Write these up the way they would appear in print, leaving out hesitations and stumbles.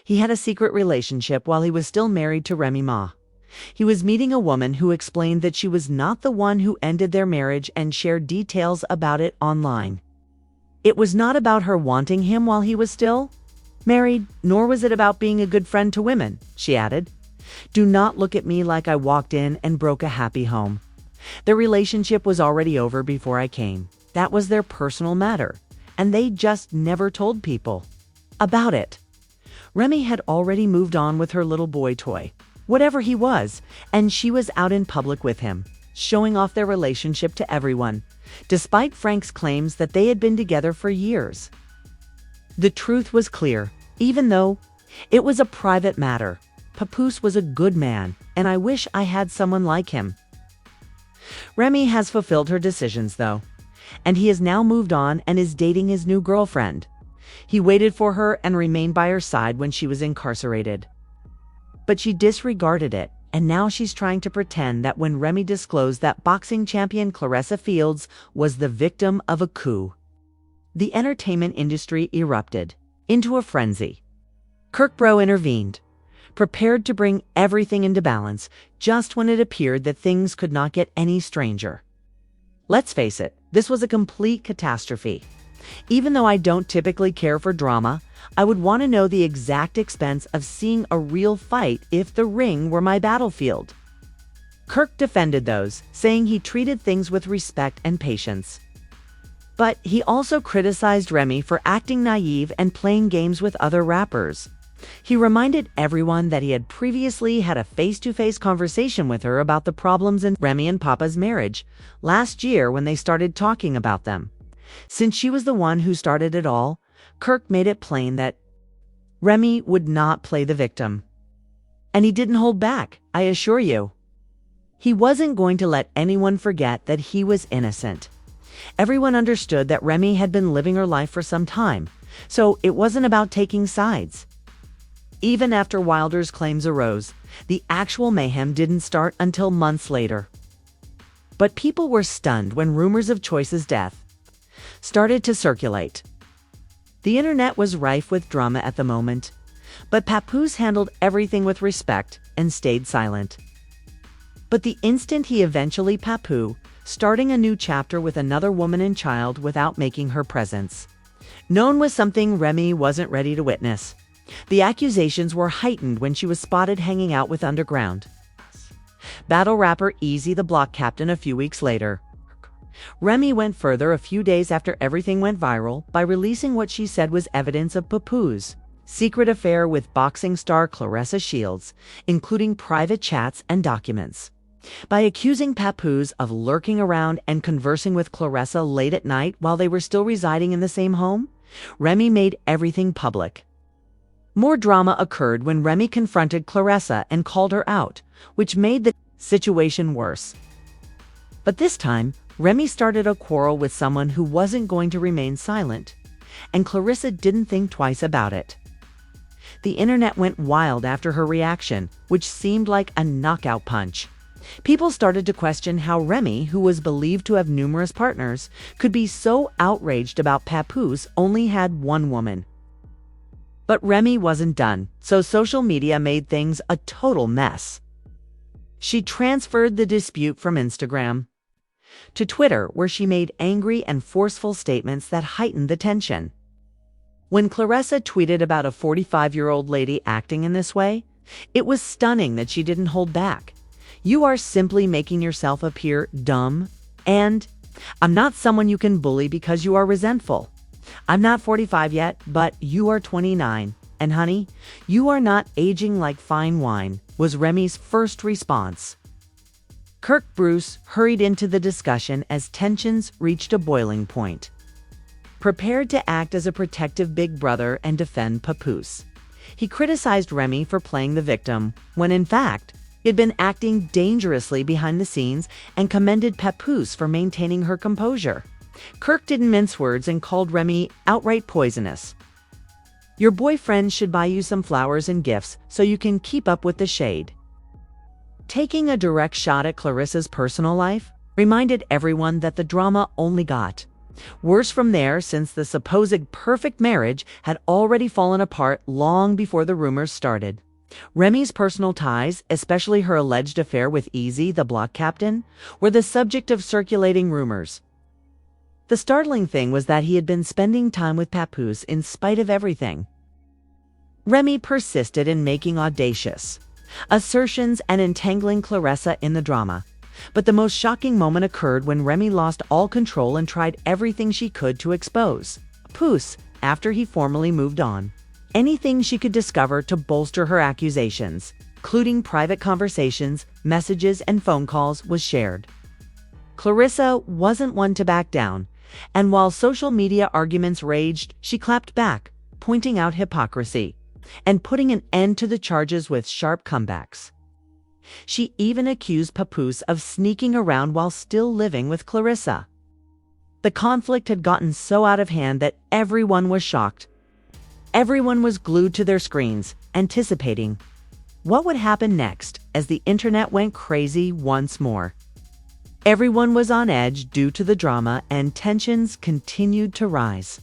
He had a secret relationship while he was still married to Remy Ma. He was meeting a woman who explained that she was not the one who ended their marriage and shared details about it online. It was not about her wanting him while he was still married, nor was it about being a good friend to women, she added. Do not look at me like I walked in and broke a happy home. Their relationship was already over before I came. That was their personal matter, and they just never told people about it. Remy had already moved on with her little boy toy, whatever he was, and she was out in public with him, showing off their relationship to everyone, despite Frank's claims that they had been together for years. The truth was clear, even though it was a private matter. Papoose was a good man, and I wish I had someone like him. Remy has fulfilled her decisions, though, and he has now moved on and is dating his new girlfriend. He waited for her and remained by her side when she was incarcerated. But she disregarded it, and now she's trying to pretend that when Remy disclosed that boxing champion Claressa Fields was the victim of a coup. The entertainment industry erupted into a frenzy. Kirkbride intervened, prepared to bring everything into balance just when it appeared that things could not get any stranger. Let's face it, this was a complete catastrophe. Even though I don't typically care for drama, I would want to know the exact expense of seeing a real fight if the ring were my battlefield. Kirk defended those, saying he treated things with respect and patience. But he also criticized Remy for acting naive and playing games with other rappers. He reminded everyone that he had previously had a face-to-face conversation with her about the problems in Remy and Papa's marriage last year when they started talking about them. Since she was the one who started it all, Kirk made it plain that Remy would not play the victim. And he didn't hold back, I assure you. He wasn't going to let anyone forget that he was innocent. Everyone understood that Remy had been living her life for some time, so it wasn't about taking sides. Even after Wilder's claims arose, the actual mayhem didn't start until months later. But people were stunned when rumors of Choice's death started to circulate. The internet was rife with drama at the moment, but Papoose handled everything with respect and stayed silent. But the instant he eventually Papoose, starting a new chapter with another woman and child without making her presence known was something Remy wasn't ready to witness. The accusations were heightened when she was spotted hanging out with Underground battle rapper Easy the Block Captain a few weeks later. Remy went further a few days after everything went viral by releasing what she said was evidence of Papoose' secret affair with boxing star Claressa Shields, including private chats and documents. By accusing Papoose of lurking around and conversing with Claressa late at night while they were still residing in the same home, Remy made everything public. More drama occurred when Remy confronted Claressa and called her out, which made the situation worse. But this time, Remy started a quarrel with someone who wasn't going to remain silent, and Claressa didn't think twice about it. The internet went wild after her reaction, which seemed like a knockout punch. People started to question how Remy, who was believed to have numerous partners, could be so outraged about Papoose only had one woman. But Remy wasn't done, so social media made things a total mess. She transferred the dispute from Instagram to Twitter, where she made angry and forceful statements that heightened the tension. When Claressa tweeted about a 45-year-old lady acting in this way, it was stunning that she didn't hold back. You are simply making yourself appear dumb, and I'm not someone you can bully because you are resentful. I'm not 45 yet, but you are 29. And honey, you are not aging like fine wine, was Remy's first response. Kirk Bruce hurried into the discussion as tensions reached a boiling point, prepared to act as a protective big brother and defend Papoose. He criticized Remy for playing the victim, when in fact, he had been acting dangerously behind the scenes and commended Papoose for maintaining her composure. Kirk didn't mince words and called Remy outright poisonous. Your boyfriend should buy you some flowers and gifts so you can keep up with the shade. Taking a direct shot at Claressa's personal life reminded everyone that the drama only got Worse from there, since the supposed perfect marriage had already fallen apart long before the rumors started. Remy's personal ties, especially her alleged affair with Easy, the block captain, were the subject of circulating rumors. The startling thing was that he had been spending time with Papoose in spite of everything. Remy persisted in making audacious assertions and entangling Claressa in the drama. But the most shocking moment occurred when Remy lost all control and tried everything she could to expose Papoose after he formally moved on. Anything she could discover to bolster her accusations, including private conversations, messages, and phone calls, was shared. Claressa wasn't one to back down, and while social media arguments raged, she clapped back, pointing out hypocrisy and putting an end to the charges with sharp comebacks. She even accused Papoose of sneaking around while still living with Claressa. The conflict had gotten so out of hand that everyone was shocked. Everyone was glued to their screens, anticipating what would happen next as the internet went crazy once more. Everyone was on edge due to the drama, and tensions continued to rise.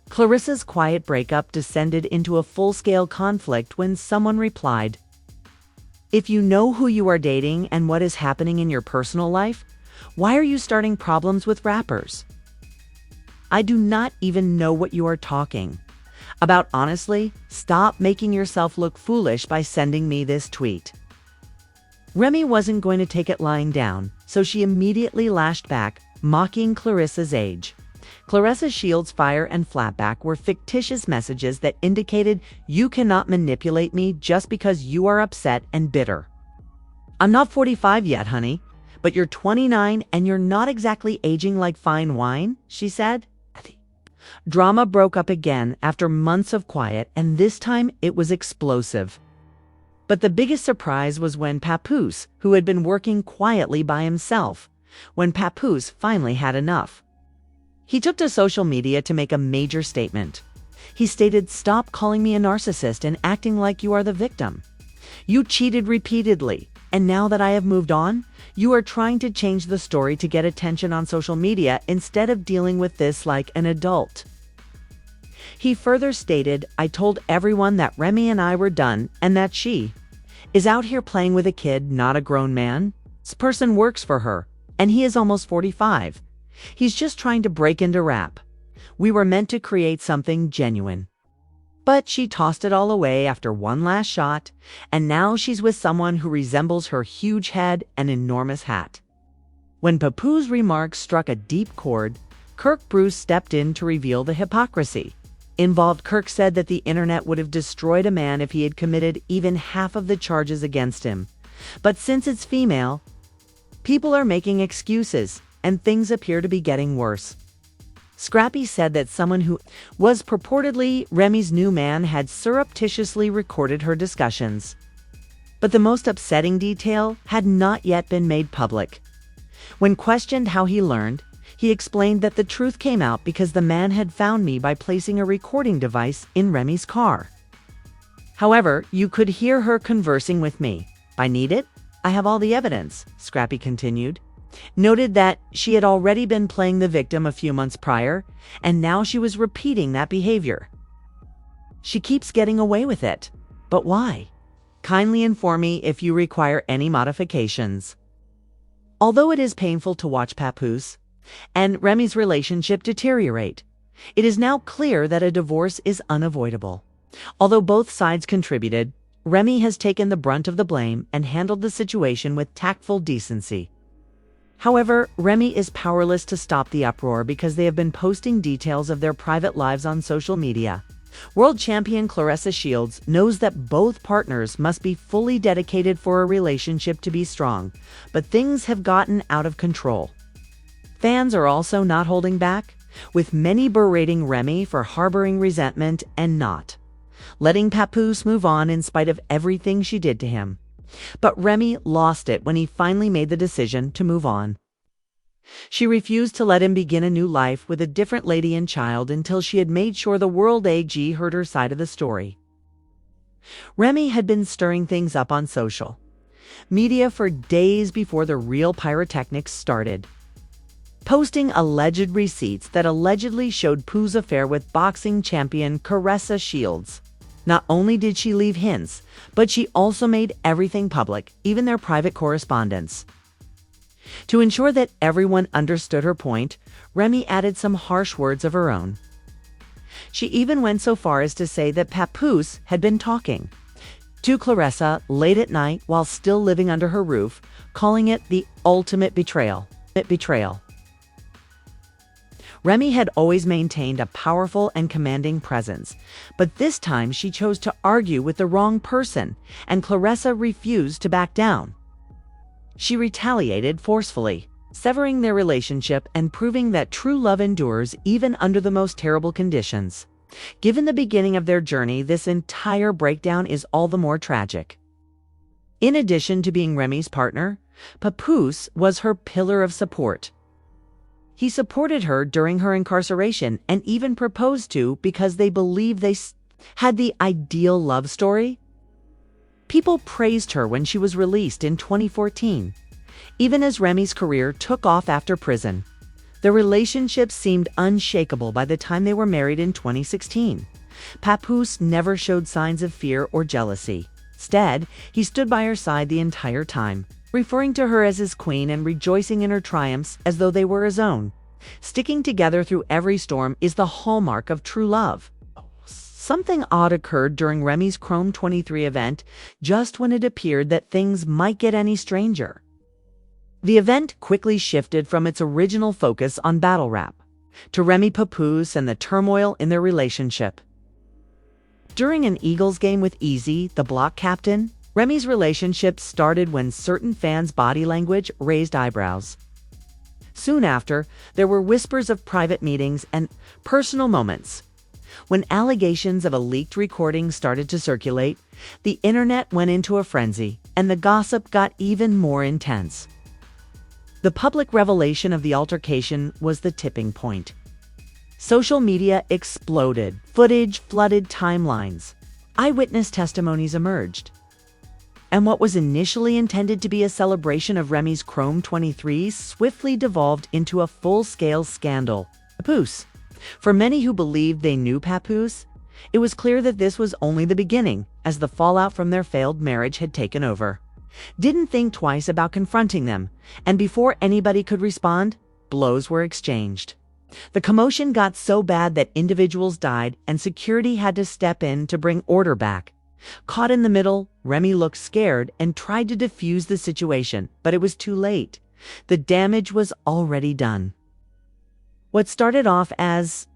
Claressa's quiet breakup descended into a full-scale conflict when someone replied, "If you know who you are dating and what is happening in your personal life, why are you starting problems with rappers? I do not even know what you are talking about. Honestly, stop making yourself look foolish by sending me this tweet." Remy wasn't going to take it lying down, so she immediately lashed back, mocking Claressa's age. Claressa Shields' fire and flatback were fictitious messages that indicated, "You cannot manipulate me just because you are upset and bitter. I'm not 45 yet, honey, but you're 29 and you're not exactly aging like fine wine," she said. Drama broke up again after months of quiet, and this time it was explosive. But the biggest surprise was when Papoose, who had been working quietly by himself, when Papoose finally had enough. He took to social media to make a major statement. He stated, "Stop calling me a narcissist and acting like you are the victim. You cheated repeatedly, and now that I have moved on, you are trying to change the story to get attention on social media instead of dealing with this like an adult." He further stated, "I told everyone that Remy and I were done and that she is out here playing with a kid, not a grown man. This person works for her, and he is almost 45. He's just trying to break into rap. We were meant to create something genuine." But she tossed it all away after one last shot, and now she's with someone who resembles her huge head and enormous hat. When Papoose remarks struck a deep chord, Kirk Bruce stepped in to reveal the hypocrisy involved. Kirk said that the internet would have destroyed a man if he had committed even half of the charges against him. But since it's female, people are making excuses, and things appear to be getting worse. Scrappy said that someone who was purportedly Remy's new man had surreptitiously recorded her discussions. But the most upsetting detail had not yet been made public. When questioned how he learned, he explained that the truth came out because the man had found me by placing a recording device in Remy's car. However, you could hear her conversing with me. "I need it. I have all the evidence," Scrappy continued. Noted that she had already been playing the victim a few months prior, and now she was repeating that behavior. "She keeps getting away with it. But why? Kindly inform me if you require any modifications." Although it is painful to watch Papoose and Remy's relationship deteriorate, it is now clear that a divorce is unavoidable. Although both sides contributed, Remy has taken the brunt of the blame and handled the situation with tactful decency. However, Remy is powerless to stop the uproar because they have been posting details of their private lives on social media. World champion Claressa Shields knows that both partners must be fully dedicated for a relationship to be strong, but things have gotten out of control. Fans are also not holding back, with many berating Remy for harboring resentment and not letting Papoose move on in spite of everything she did to him. But Remy lost it when he finally made the decision to move on. She refused to let him begin a new life with a different lady and child until she had made sure the world AG heard her side of the story. Remy had been stirring things up on social media for days before the real pyrotechnics started. posting alleged receipts that allegedly showed Pooh's affair with boxing champion Claressa Shields. Not only did she leave hints, but she also made everything public, even their private correspondence. To ensure that everyone understood her point, Remy added some harsh words of her own. She even went so far as to say that Papoose had been talking to Claressa late at night while still living under her roof, calling it the ultimate betrayal. Remy had always maintained a powerful and commanding presence, but this time she chose to argue with the wrong person, and Claressa refused to back down. She retaliated forcefully, severing their relationship and proving that true love endures even under the most terrible conditions. Given the beginning of their journey, this entire breakdown is all the more tragic. In addition to being Remy's partner, Papoose was her pillar of support. He supported her during her incarceration and even proposed to because they believed they had the ideal love story. People praised her when she was released in 2014. Even as Remy's career took off after prison, their relationship seemed unshakable by the time they were married in 2016. Papoose never showed signs of fear or jealousy. Instead, he stood by her side the entire time, referring to her as his queen and rejoicing in her triumphs as though they were his own. Sticking together through every storm is the hallmark of true love. Something odd occurred during Remy's Chrome 23 event, just when it appeared that things might get any stranger. The event quickly shifted from its original focus on battle rap to Remy Papoose and the turmoil in their relationship. During an Eagles game with Easy, the block captain, Remy's relationship started when certain fans' body language raised eyebrows. Soon after, there were whispers of private meetings and personal moments. When allegations of a leaked recording started to circulate, the internet went into a frenzy, and the gossip got even more intense. The public revelation of the altercation was the tipping point. Social media exploded, footage flooded timelines. Eyewitness testimonies emerged. And what was initially intended to be a celebration of Remy's Chrome 23 swiftly devolved into a full-scale scandal. Papoose. For many who believed they knew Papoose, it was clear that this was only the beginning, as the fallout from their failed marriage had taken over. Didn't think twice about confronting them, and before anybody could respond, blows were exchanged. The commotion got so bad that individuals died and security had to step in to bring order back. Caught in the middle, Remy looked scared and tried to defuse the situation, but it was too late. The damage was already done. What started off as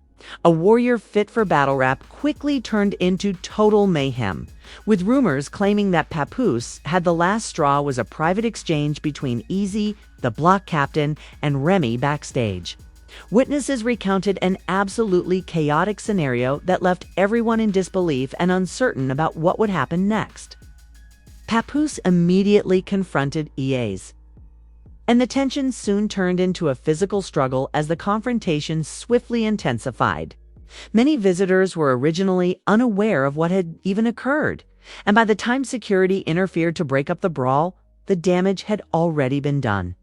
a warrior fit for battle rap quickly turned into total mayhem, with rumors claiming that Papoose had the last straw was a private exchange between Easy, the block captain, and Remy backstage. Witnesses recounted an absolutely chaotic scenario that left everyone in disbelief and uncertain about what would happen next. Papoose immediately confronted EAs, and the tension soon turned into a physical struggle as the confrontation swiftly intensified. Many visitors were originally unaware of what had even occurred, and by the time security interfered to break up the brawl, the damage had already been done.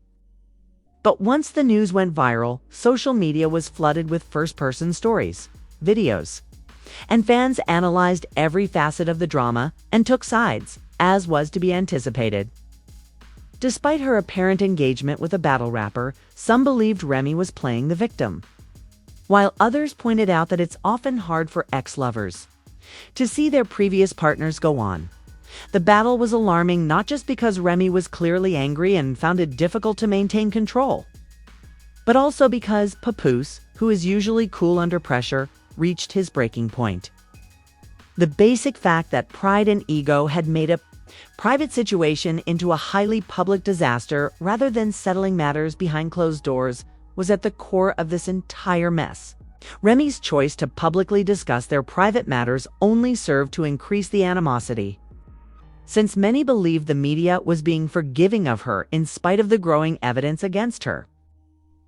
But once the news went viral, social media was flooded with first-person stories, videos, and fans analyzed every facet of the drama and took sides, as was to be anticipated. Despite her apparent engagement with a battle rapper, some believed Remy was playing the victim, while others pointed out that it's often hard for ex-lovers to see their previous partners go on. The battle was alarming not just because Remy was clearly angry and found it difficult to maintain control, but also because Papoose, who is usually cool under pressure, reached his breaking point. The basic fact that pride and ego had made a private situation into a highly public disaster rather than settling matters behind closed doors was at the core of this entire mess. Remy's choice to publicly discuss their private matters only served to increase the animosity, since many believed the media was being forgiving of her in spite of the growing evidence against her.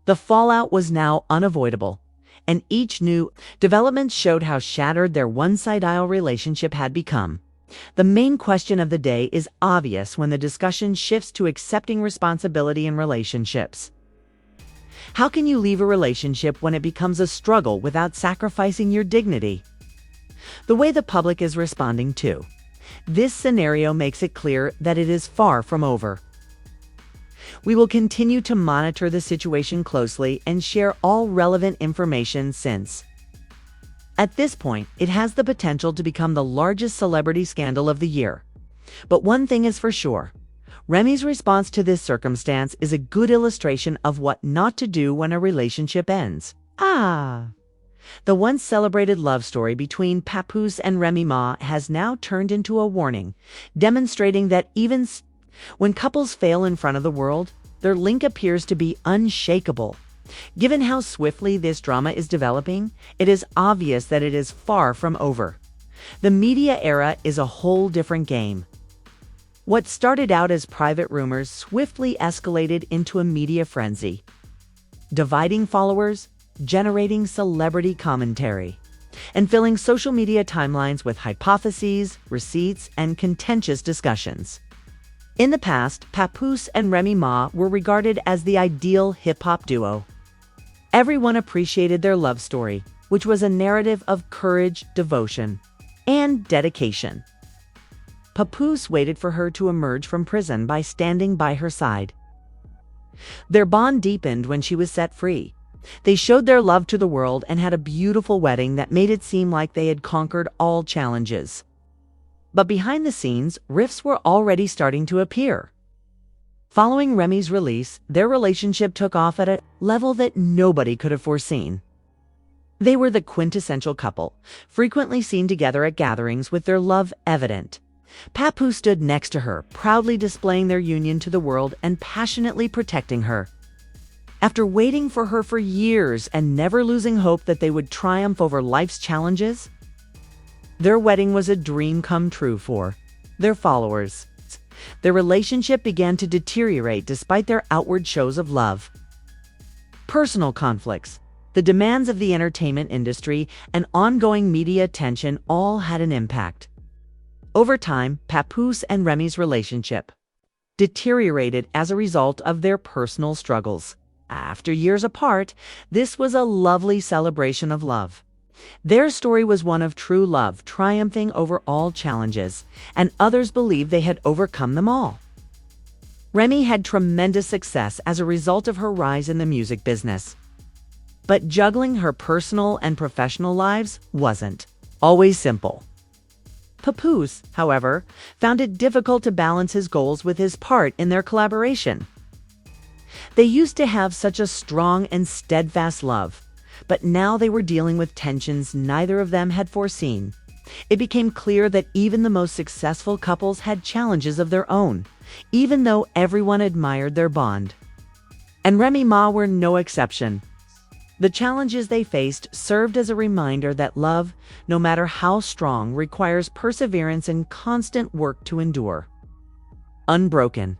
The fallout was now unavoidable, and each new development showed how shattered their one-sided relationship had become. The main question of the day is obvious when the discussion shifts to accepting responsibility in relationships. How can you leave a relationship when it becomes a struggle without sacrificing your dignity? The way the public is responding to this scenario makes it clear that it is far from over. We will continue to monitor the situation closely and share all relevant information since, at this point, it has the potential to become the largest celebrity scandal of the year. But one thing is for sure. Remy's response to this circumstance is a good illustration of what not to do when a relationship ends. The once celebrated love story between Papoose and Remy Ma has now turned into a warning, demonstrating that even when couples fail in front of the world, their link appears to be unshakable. Given how swiftly this drama is developing, it is obvious that it is far from over. The media era is a whole different game. What started out as private rumors swiftly escalated into a media frenzy, dividing followers, generating celebrity commentary, and filling social media timelines with hypotheses, receipts, and contentious discussions. In the past, Papoose and Remy Ma were regarded as the ideal hip-hop duo. Everyone appreciated their love story, which was a narrative of courage, devotion, and dedication. Papoose waited for her to emerge from prison by standing by her side. Their bond deepened when she was set free. They showed their love to the world and had a beautiful wedding that made it seem like they had conquered all challenges. But behind the scenes, rifts were already starting to appear. Following Remy's release, their relationship took off at a level that nobody could have foreseen. They were the quintessential couple, frequently seen together at gatherings with their love evident. Papoose stood next to her, proudly displaying their union to the world and passionately protecting her. After waiting for her for years and never losing hope that they would triumph over life's challenges, their wedding was a dream come true for their followers. Their relationship began to deteriorate despite their outward shows of love. Personal conflicts, the demands of the entertainment industry, and ongoing media attention all had an impact. Over time, Papoose and Remy's relationship deteriorated as a result of their personal struggles. After years apart, this was a lovely celebration of love. Their story was one of true love triumphing over all challenges, and others believed they had overcome them all. Remy had tremendous success as a result of her rise in the music business. But juggling her personal and professional lives wasn't always simple. Papoose, however, found it difficult to balance his goals with his part in their collaboration. They used to have such a strong and steadfast love, but now they were dealing with tensions neither of them had foreseen. It became clear that even the most successful couples had challenges of their own, even though everyone admired their bond. And Remy Ma were no exception. The challenges they faced served as a reminder that love, no matter how strong, requires perseverance and constant work to endure. Unbroken.